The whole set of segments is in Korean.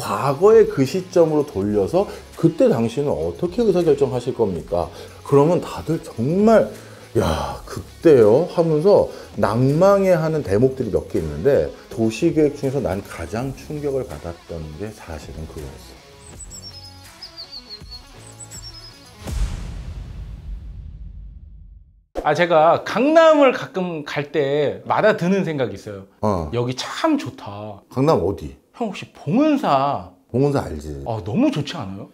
과거의 그 시점으로 돌려서 그때 당시는 어떻게 의사결정하실 겁니까? 그러면 다들 정말 야 그때요? 하면서 낭망해하는 대목들이 몇 개 있는데 도시계획 중에서 난 가장 충격을 받았던 게 사실은 그거였어. 제가 강남을 가끔 갈 때마다 드는 생각이 있어요. 여기 참 좋다. 강남 어디? 형 혹시 봉은사? 봉은사 알지? 너무 좋지 않아요?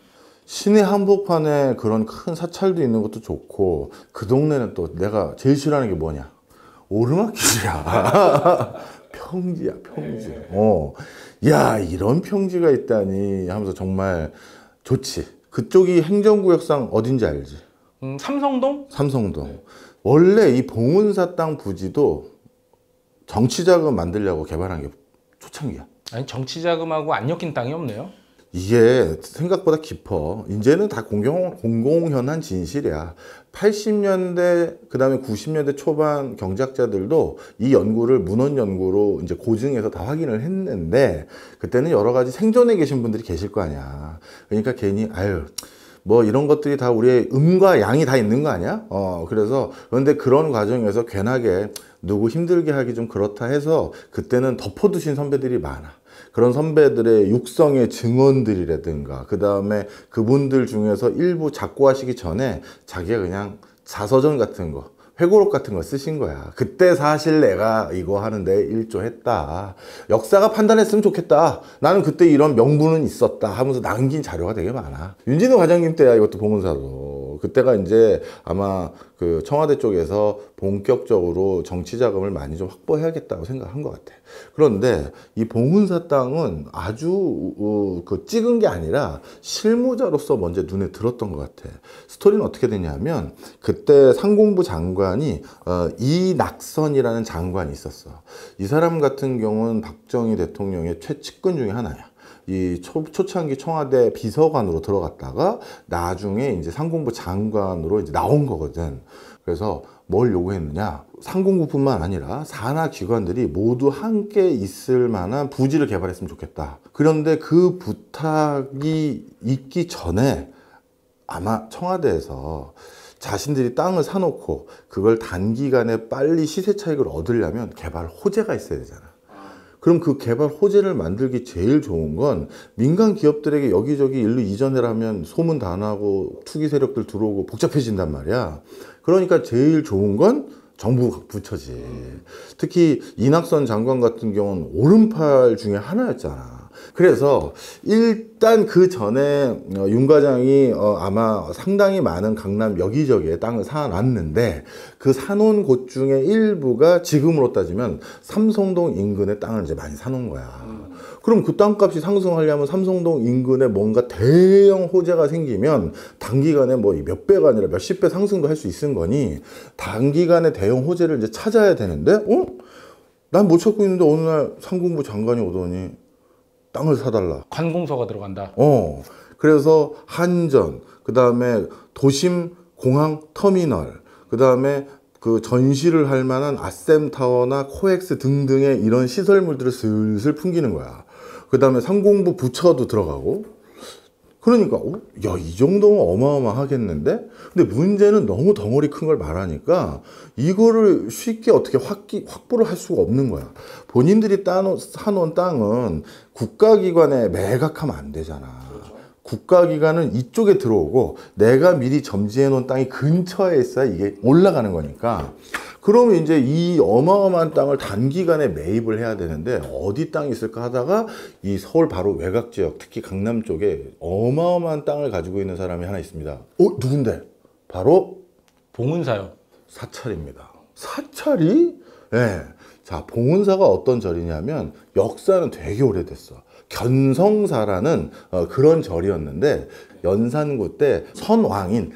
시내 한복판에 그런 큰 사찰도 있는 것도 좋고 그 동네는 또 내가 제일 싫어하는 게 뭐냐? 오르막길이야. 평지야 평지. 야 이런 평지가 있다니 하면서 정말 좋지. 그쪽이 행정구역상 어딘지 알지? 삼성동? 삼성동. 원래 이 봉은사 땅 부지도 정치자금 만들려고 개발한 게 초창기야. 아니 정치자금하고 안 엮인 땅이 없네요. 이게 생각보다 깊어. 이제는 다 공공연한 진실이야. 80년대 그 다음에 90년대 초반 경제학자들도 이 연구를 문헌 연구로 이제 고증해서 다 확인을 했는데 그때는 여러 가지 생존해 계신 분들이 계실 거 아니야. 그러니까 괜히 뭐 이런 것들이 다 우리의 음과 양이 다 있는 거 아니야? 그래서 그런데 그런 과정에서 괜하게 누구 힘들게 하기 좀 그렇다 해서 그때는 덮어두신 선배들이 많아. 그런 선배들의 육성의 증언들이라든가 그 다음에 그분들 중에서 일부 작고하시기 전에 자기가 그냥 자서전 같은 거 회고록 같은 거 쓰신 거야. 그때 사실 내가 이거 하는데 일조했다. 역사가 판단했으면 좋겠다. 나는 그때 이런 명분은 있었다 하면서 남긴 자료가 되게 많아. 윤진호 과장님 때야 이것도 봉은사도. 그때가 이제 아마 그 청와대 쪽에서 본격적으로 정치 자금을 많이 좀 확보해야겠다고 생각한 것 같아. 그런데 이 봉은사 땅은 아주 그 찍은 게 아니라 실무자로서 먼저 눈에 들었던 것 같아. 스토리는 어떻게 되냐면 그때 상공부 장관이 이낙선이라는 장관이 있었어. 이 사람 같은 경우는 박정희 대통령의 최측근 중에 하나야. 이 초창기 청와대 비서관으로 들어갔다가 나중에 이제 상공부 장관으로 이제 나온 거거든. 그래서 뭘 요구했느냐? 상공부뿐만 아니라 산하 기관들이 모두 함께 있을 만한 부지를 개발했으면 좋겠다. 그런데 그 부탁이 있기 전에 아마 청와대에서 자신들이 땅을 사놓고 그걸 단기간에 빨리 시세 차익을 얻으려면 개발 호재가 있어야 되잖아. 그럼 그 개발 호재를 만들기 제일 좋은 건 민간 기업들에게 여기저기 일로 이전해라면 소문 다 나고 투기 세력들 들어오고 복잡해진단 말이야. 그러니까 제일 좋은 건 정부 부처지. 특히 이낙선 장관 같은 경우는 오른팔 중에 하나였잖아. 그래서 일단 그 전에 윤 과장이 아마 상당히 많은 강남 여기저기에 땅을 사놨는데 그 사놓은 곳 중에 일부가 지금으로 따지면 삼성동 인근의 땅을 이제 많이 사놓은 거야. 그럼 그 땅값이 상승하려면 삼성동 인근에 뭔가 대형 호재가 생기면 단기간에 뭐 몇 배가 아니라 몇십 배 상승도 할 수 있는 거니 단기간에 대형 호재를 이제 찾아야 되는데 난 못 찾고 있는데 어느 날 상공부 장관이 오더니 땅을 사달라. 관공서가 들어간다. 그래서 한전, 그 다음에 도심 공항 터미널, 그 다음에 그 전시를 할 만한 아셈타워나 코엑스 등등의 이런 시설물들을 슬슬 풍기는 거야. 그 다음에 상공부 부처도 들어가고. 그러니까 야, 이 정도면 어마어마하겠는데? 근데 문제는 너무 덩어리 큰 걸 말하니까 이거를 쉽게 어떻게 확보를 할 수가 없는 거야. 본인들이 사놓은 땅은 국가기관에 매각하면 안 되잖아. 국가기관은 이쪽에 들어오고 내가 미리 점지해 놓은 땅이 근처에 있어야 이게 올라가는 거니까. 그러면 이제 이 어마어마한 땅을 단기간에 매입을 해야 되는데 어디 땅이 있을까 하다가 이 서울 바로 외곽 지역, 특히 강남 쪽에 어마어마한 땅을 가지고 있는 사람이 하나 있습니다. 누군데? 바로 봉은사요. 사찰입니다. 사찰이? 네. 자, 봉은사가 어떤 절이냐면 역사는 되게 오래됐어. 견성사라는 그런 절이었는데 연산구 때 선왕인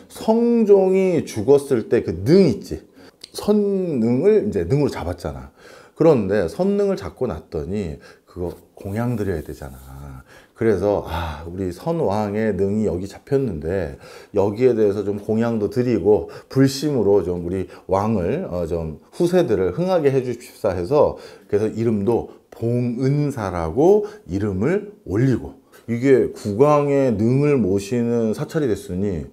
성종이 죽었을 때 그 능 있지. 선능을 이제 능으로 잡았잖아. 그런데 선능을 잡고 났더니 그거 공양 드려야 되잖아. 그래서 우리 선왕의 능이 여기 잡혔는데 여기에 대해서 좀 공양도 드리고 불심으로 좀 우리 왕을 좀 후세들을 흥하게 해 주십사 해서 그래서 이름도 봉은사라고 이름을 올리고, 이게 국왕의 능을 모시는 사찰이 됐으니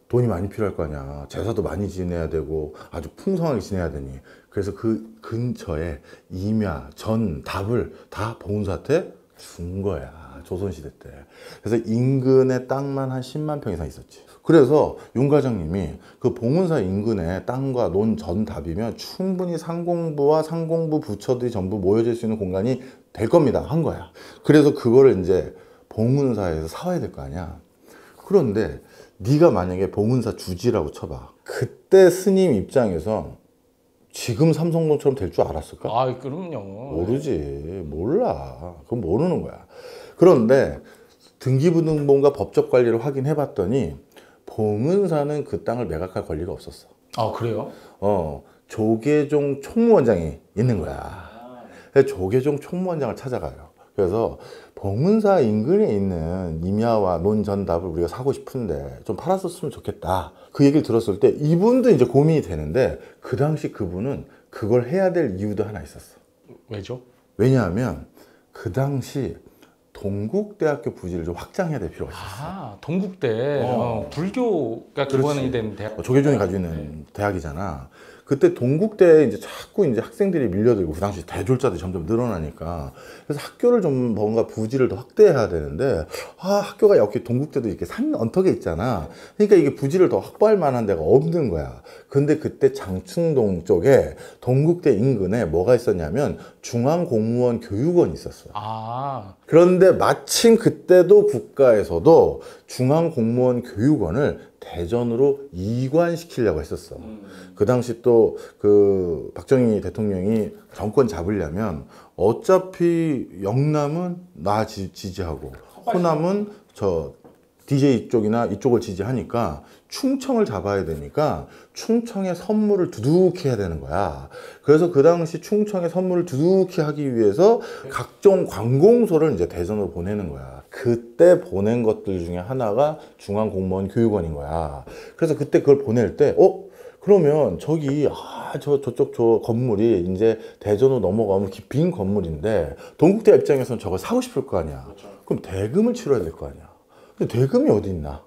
돈이 많이 필요할 거 아니야. 제사도 많이 지내야 되고 아주 풍성하게 지내야 되니. 그래서 그 근처에 임야, 전, 답을 다 봉은사한테 준 거야. 조선시대 때. 그래서 인근에 땅만 한 10만 평 이상 있었지. 그래서 윤 과장님이 그 봉은사 인근에 땅과 논, 전, 답이면 충분히 상공부와 상공부 부처들이 전부 모여질 수 있는 공간이 될 겁니다. 한 거야. 그래서 그거를 이제 봉은사에서 사와야 될 거 아니야. 그런데 네가 만약에 봉은사 주지라고 쳐봐. 그때 스님 입장에서 지금 삼성동처럼 될 줄 알았을까? 아, 그럼요. 모르지. 몰라. 그건 모르는 거야. 그런데 등기부등본과 법적 관리를 확인해 봤더니 봉은사는 그 땅을 매각할 권리가 없었어. 아, 그래요? 조계종 총무원장이 있는 거야. 그래서 조계종 총무원장을 찾아가요. 그래서 봉은사 인근에 있는 임야와 논전답을 우리가 사고 싶은데 좀 팔았었으면 좋겠다. 그 얘기를 들었을 때 이분도 이제 고민이 되는데, 그 당시 그분은 그걸 해야 될 이유도 하나 있었어. 왜죠? 왜냐하면 그 당시 동국대학교 부지를 좀 확장해야 될 필요가 있었어. 아, 동국대. 불교가 기반이 된 대학. 조계종이 가지고 있는 대학이잖아. 그때 동국대에 이제 자꾸 이제 학생들이 밀려들고, 그 당시 대졸자들이 점점 늘어나니까, 그래서 학교를 좀 뭔가 부지를 더 확대해야 되는데, 학교가 여기 동국대도 이렇게 산 언덕에 있잖아. 그러니까 이게 부지를 더 확보할 만한 데가 없는 거야. 근데 그때 장충동 쪽에 동국대 인근에 뭐가 있었냐면 중앙공무원 교육원이 있었어. 아, 그런데 마침 그때도 국가에서도 중앙공무원 교육원을 대전으로 이관시키려고 했었어. 그 당시 또 그 박정희 대통령이 정권 잡으려면 어차피 영남은 나 지지하고 호남은 저 DJ 쪽이나 이쪽을 지지하니까 충청을 잡아야 되니까 충청의 선물을 두둑히 해야 되는 거야. 그래서 그 당시 충청의 선물을 두둑히 하기 위해서 각종 관공서를 이제 대전으로 보내는 거야. 그때 보낸 것들 중에 하나가 중앙공무원 교육원인 거야. 그래서 그때 그걸 보낼 때, 그러면 저기, 저쪽 저 건물이 이제 대전으로 넘어가면 빈 건물인데, 동국대 입장에서는 저걸 사고 싶을 거 아니야. 그럼 대금을 치러야 될 거 아니야. 근데 대금이 어디 있나?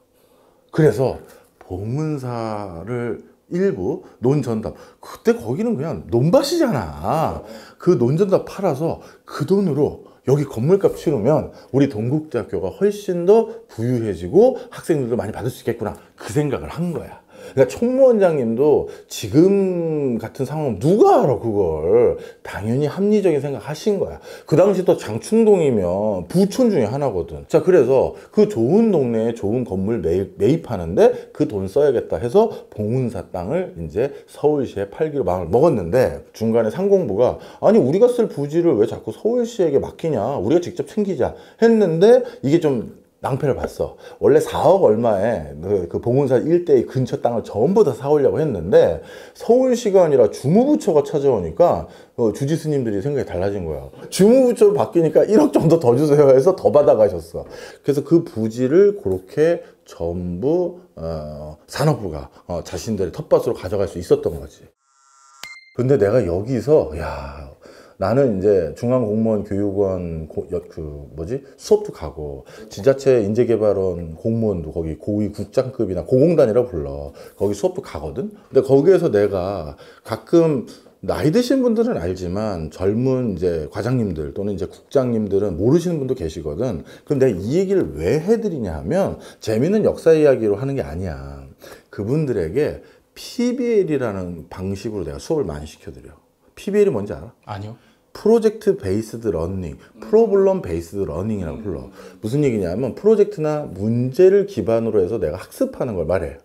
그래서 봉은사를 일부 논전답, 그때 거기는 그냥 논밭이잖아. 그 논전답 팔아서 그 돈으로 여기 건물값 치르면 우리 동국대학교가 훨씬 더 부유해지고 학생들도 많이 받을 수 있겠구나, 그 생각을 한 거야. 그러니까 총무원장님도 지금 같은 상황 누가 알아 그걸. 당연히 합리적인 생각 하신 거야. 그 당시 또 장충동이면 부촌 중에 하나거든. 자, 그래서 그 좋은 동네에 좋은 건물 매입하는데 그 돈 써야겠다 해서 봉은사 땅을 이제 서울시에 팔기로 마음을 먹었는데, 중간에 상공부가 아니 우리가 쓸 부지를 왜 자꾸 서울시에게 맡기냐, 우리가 직접 챙기자 했는데, 이게 좀 낭패를 봤어. 원래 4억 얼마에 그 봉은사 일대의 근처 땅을 전부 다 사오려고 했는데, 서울시가 아니라 주무부처가 찾아오니까 주지 스님들이 생각이 달라진 거야. 주무부처로 바뀌니까 1억 정도 더 주세요 해서 더 받아가셨어. 그래서 그 부지를 그렇게 전부 산업부가 자신들의 텃밭으로 가져갈 수 있었던 거지. 근데 내가 여기서 나는 이제 중앙공무원 교육원 수업도 가고, 지자체 인재개발원 공무원도 거기 고위 국장급이나 고공단이라고 불러. 거기 수업도 가거든. 근데 거기에서 내가 가끔 나이 드신 분들은 알지만 젊은 이제 과장님들 또는 이제 국장님들은 모르시는 분도 계시거든. 그럼 내가 이 얘기를 왜 해드리냐 하면, 재미있는 역사 이야기로 하는 게 아니야. 그분들에게 PBL이라는 방식으로 내가 수업을 많이 시켜드려. PBL이 뭔지 알아? 아니요. 프로젝트 베이스드 러닝, 프로블럼 베이스드 러닝이라고 불러. 무슨 얘기냐면 프로젝트나 문제를 기반으로 해서 내가 학습하는 걸 말해요.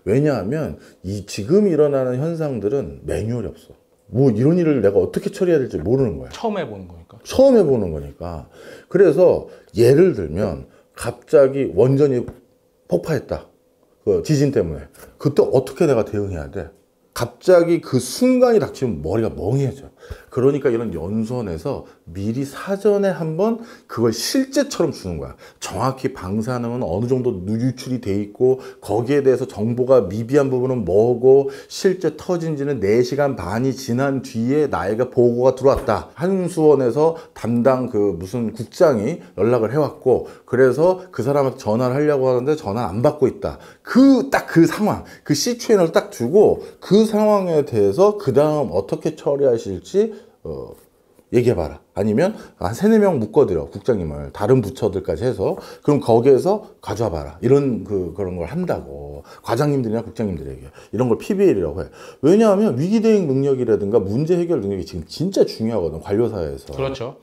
왜냐하면 지금 일어나는 현상들은 매뉴얼이 없어. 뭐 이런 일을 내가 어떻게 처리해야 될지 모르는 거야. 처음 해보는 거니까. 처음 해보는 거니까. 그래서 예를 들면 갑자기 원전이 폭파했다. 그 지진 때문에. 그때 어떻게 내가 대응해야 돼? 갑자기 그 순간이 닥치면 머리가 멍해져. 그러니까 이런 연수원에서 미리 사전에 한번 그걸 실제처럼 주는 거야. 정확히 방사능은 어느 정도 유출이 돼 있고 거기에 대해서 정보가 미비한 부분은 뭐고 실제 터진 지는 4시간 반이 지난 뒤에 나에게 보고가 들어왔다. 한수원에서 담당 그 무슨 국장이 연락을 해왔고 그래서 그 사람한테 전화를 하려고 하는데 전화 안 받고 있다. 딱 그 상황, 그 시츄에이션을 딱 주고 그 상황에 대해서 그 다음 어떻게 처리하실지 얘기해봐라. 아니면 한 3-4명 묶어드려, 국장님을. 다른 부처들까지 해서. 그럼 거기에서 가져와봐라. 그런 걸 한다고. 과장님들이나 국장님들에게. 이런 걸 PBL이라고 해. 왜냐하면 위기대응 능력이라든가 문제 해결 능력이 지금 진짜 중요하거든, 관료사회에서. 그렇죠.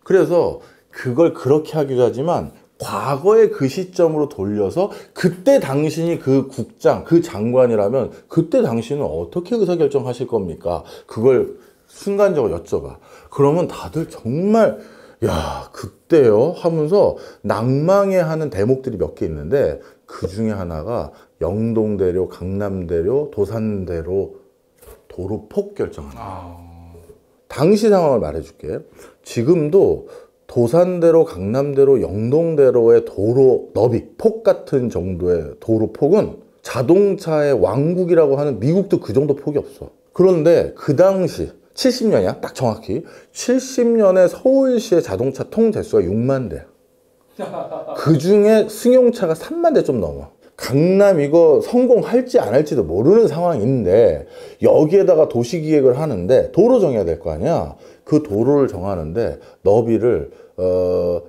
그래서 그걸 그렇게 하기도 하지만 과거의 그 시점으로 돌려서 그때 당신이 그 국장, 그 장관이라면 그때 당신은 어떻게 의사결정하실 겁니까? 그걸 순간적으로 여쭤봐. 그러면 다들 정말 야 그때요 하면서 낭망해하는 대목들이 몇 개 있는데 그 중에 하나가 영동대로, 강남대로, 도산대로 도로폭 결정하는 거예요. 당시 상황을 말해줄게. 지금도 도산대로, 강남대로, 영동대로의 도로 너비, 폭 같은 정도의 도로 폭은 자동차의 왕국이라고 하는 미국도 그 정도 폭이 없어. 그런데 그 당시 70년이야, 딱 정확히 70년에 서울시의 자동차 통 대수가 6만 대. 그 중에 승용차가 3만 대 좀 넘어. 강남 이거 성공할지 안 할지도 모르는 상황인데 여기에다가 도시기획을 하는데 도로 정해야 될 거 아니야. 그 도로를 정하는데 너비를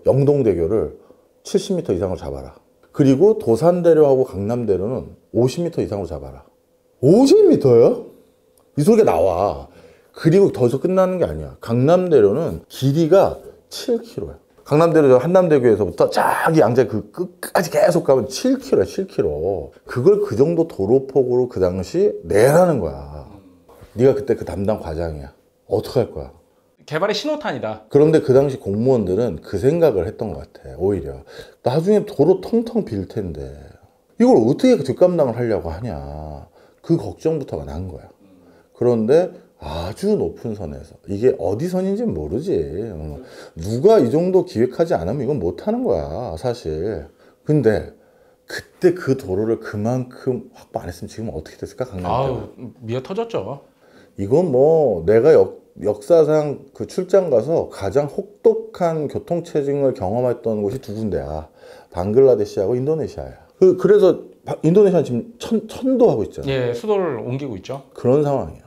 영동대교를 70m 이상으로 잡아라. 그리고 도산대로하고 강남대로는 50m 이상으로 잡아라. 50m요? 이 소리가 나와. 그리고 더서 끝나는 게 아니야. 강남대로는 길이가 7km야. 강남대로 한남대교에서부터 저기 양재 그 끝까지 계속 가면 7km야, 7km. 그걸 그 정도 도로폭으로 그 당시 내라는 거야. 네가 그때 그 담당 과장이야. 어떡할 거야? 개발의 신호탄이다. 그런데 그 당시 공무원들은 그 생각을 했던 것 같아. 오히려 나중에 도로 텅텅 빌 텐데 이걸 어떻게 뒷감당을 하려고 하냐. 그 걱정부터가 난 거야. 그런데 아주 높은 선에서 이게 어디 선인지는 모르지. 누가 이 정도 기획하지 않으면 이건 못하는 거야 사실. 근데 그때 그 도로를 그만큼 확보 안 했으면 지금 어떻게 됐을까? 강남 때 미어 터졌죠. 이건 뭐 내가 역사상 그 출장 가서 가장 혹독한 교통체증을 경험했던 곳이 2군데야. 방글라데시하고 인도네시아야. 그래서 인도네시아는 지금 천도하고 있잖아. 예, 수도를 옮기고 있죠. 그런 상황이야.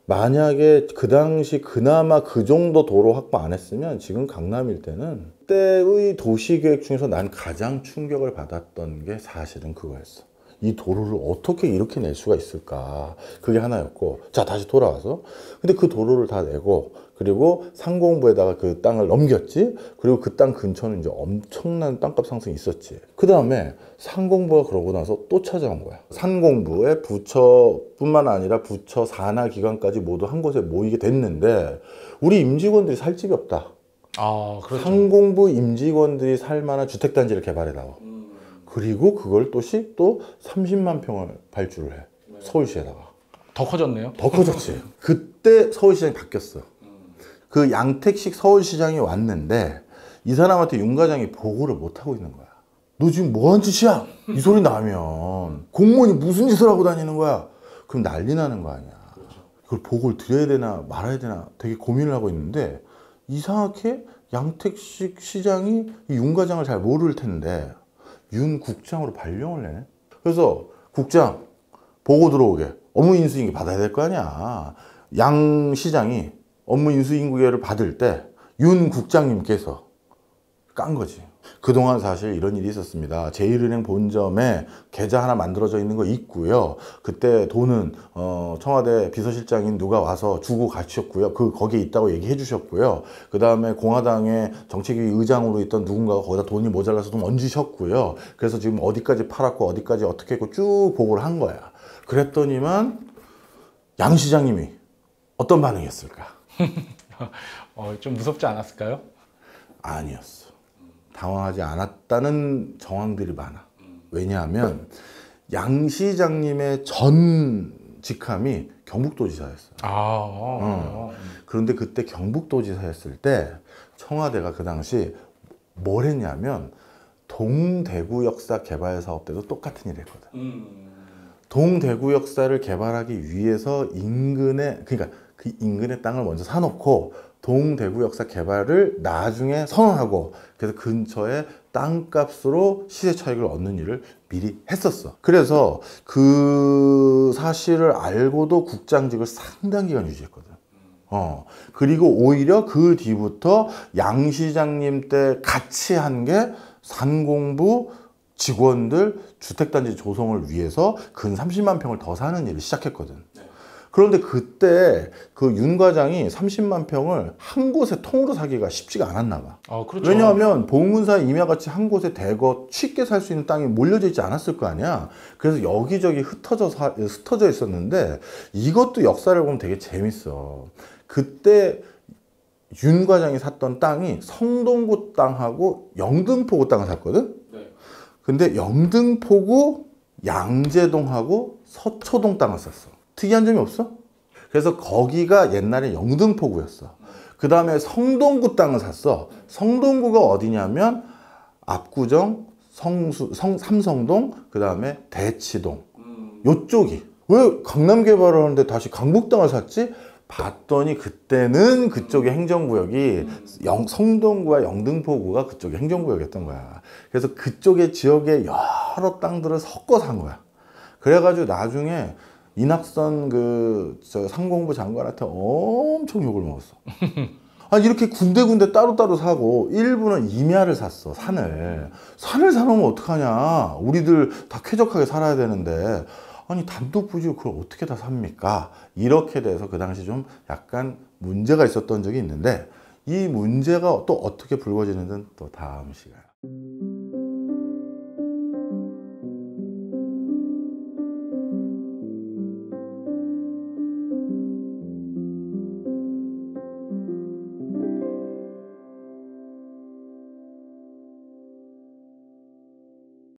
만약에 그 당시 그나마 그 정도 도로 확보 안 했으면 지금 강남 일대는 그때의 도시계획 중에서 난 가장 충격을 받았던 게 사실은 그거였어. 이 도로를 어떻게 이렇게 낼 수가 있을까? 그게 하나였고. 자, 다시 돌아와서. 근데 그 도로를 다 내고, 그리고 상공부에다가 그 땅을 넘겼지? 그리고 그 땅 근처는 이제 엄청난 땅값 상승이 있었지. 그 다음에 상공부가 그러고 나서 또 찾아온 거야. 상공부의 부처뿐만 아니라 부처 산하 기관까지 모두 한 곳에 모이게 됐는데, 우리 임직원들이 살 집이 없다. 그렇죠. 상공부 임직원들이 살 만한 주택단지를 개발해다오. 그리고 그걸 또 30만 평을 발주를 해. 서울시에다가. 더 커졌네요. 더 커졌지. 그때 서울시장이 바뀌었어. 그 양택식 서울시장이 왔는데 이 사람한테 윤 과장이 보고를 못하고 있는 거야. 너 지금 뭐한 짓이야? 이 소리 나면 공무원이 무슨 짓을 하고 다니는 거야? 그럼 난리 나는 거 아니야. 그걸 보고를 드려야 되나 말아야 되나 되게 고민을 하고 있는데 이상하게 양택식 시장이 이 윤 과장을 잘 모를 텐데 윤 국장으로 발령을 내네. 그래서 국장 보고 들어오게. 업무 인수인계 받아야 될 거 아니야. 양 시장이 업무 인수인계를 받을 때 윤 국장님께서 깐 거지. 그동안 사실 이런 일이 있었습니다. 제1은행 본점에 계좌 하나 만들어져 있는 거 있고요. 그때 돈은 청와대 비서실장인 누가 와서 주고 가셨고요. 거기에 있다고 얘기해 주셨고요. 그 다음에 공화당의 정책위 의장으로 있던 누군가가 거기다 돈이 모자라서 좀 얹으셨고요. 그래서 지금 어디까지 팔았고 어디까지 어떻게 했고 쭉 보고를 한 거야. 그랬더니만 양 시장님이 어떤 반응이었을까? 좀 무섭지 않았을까요? 아니었어. 당황하지 않았다는 정황들이 많아. 왜냐하면 양 시장님의 전 직함이 경북도지사였어. 아, 그런데 그때 경북도지사였을 때 청와대가 그 당시 뭘 했냐면 동대구 역사 개발 사업 때도 똑같은 일을 했거든. 동대구 역사를 개발하기 위해서 그러니까 그 인근의 땅을 먼저 사놓고 동대구 역사 개발을 나중에 선언하고, 그래서 근처에 땅값으로 시세 차익을 얻는 일을 미리 했었어. 그래서 그 사실을 알고도 국장직을 상당 기간 유지했거든. 그리고 오히려 그 뒤부터 양 시장님 때 같이 한 게 산공부 직원들 주택단지 조성을 위해서 근 30만 평을 더 사는 일을 시작했거든. 그런데 그때 그 윤 과장이 30만 평을 한 곳에 통으로 사기가 쉽지가 않았나 봐. 그렇죠. 왜냐하면 봉은사 임야같이 한 곳에 대거 쉽게 살 수 있는 땅이 몰려져 있지 않았을 거 아니야. 그래서 여기저기 흩어져 있었는데, 이것도 역사를 보면 되게 재밌어. 그때 윤 과장이 샀던 땅이 성동구 땅하고 영등포구 땅을 샀거든. 근데 영등포구 양재동하고 서초동 땅을 샀어. 특이한 점이 없어? 그래서 거기가 옛날에 영등포구였어. 그 다음에 성동구 땅을 샀어. 성동구가 어디냐면 압구정, 삼성동, 그 다음에 대치동. 요쪽이. 왜 강남 개발을 하는데 다시 강북 땅을 샀지? 봤더니 그때는 그쪽의 행정구역이 성동구와 영등포구가 그쪽의 행정구역이었던 거야. 그래서 그쪽의 지역에 여러 땅들을 섞어 산 거야. 그래가지고 나중에 이낙선 상공부 장관한테 엄청 욕을 먹었어. 아니, 이렇게 군데군데 따로따로 사고, 일부는 임야를 샀어. 산을 사놓으면 어떡하냐. 우리들 다 쾌적하게 살아야 되는데, 아니, 단독 부지를 그걸 어떻게 다 삽니까? 이렇게 돼서 그 당시 좀 약간 문제가 있었던 적이 있는데, 이 문제가 또 어떻게 불거지는지는 또 다음 시간에.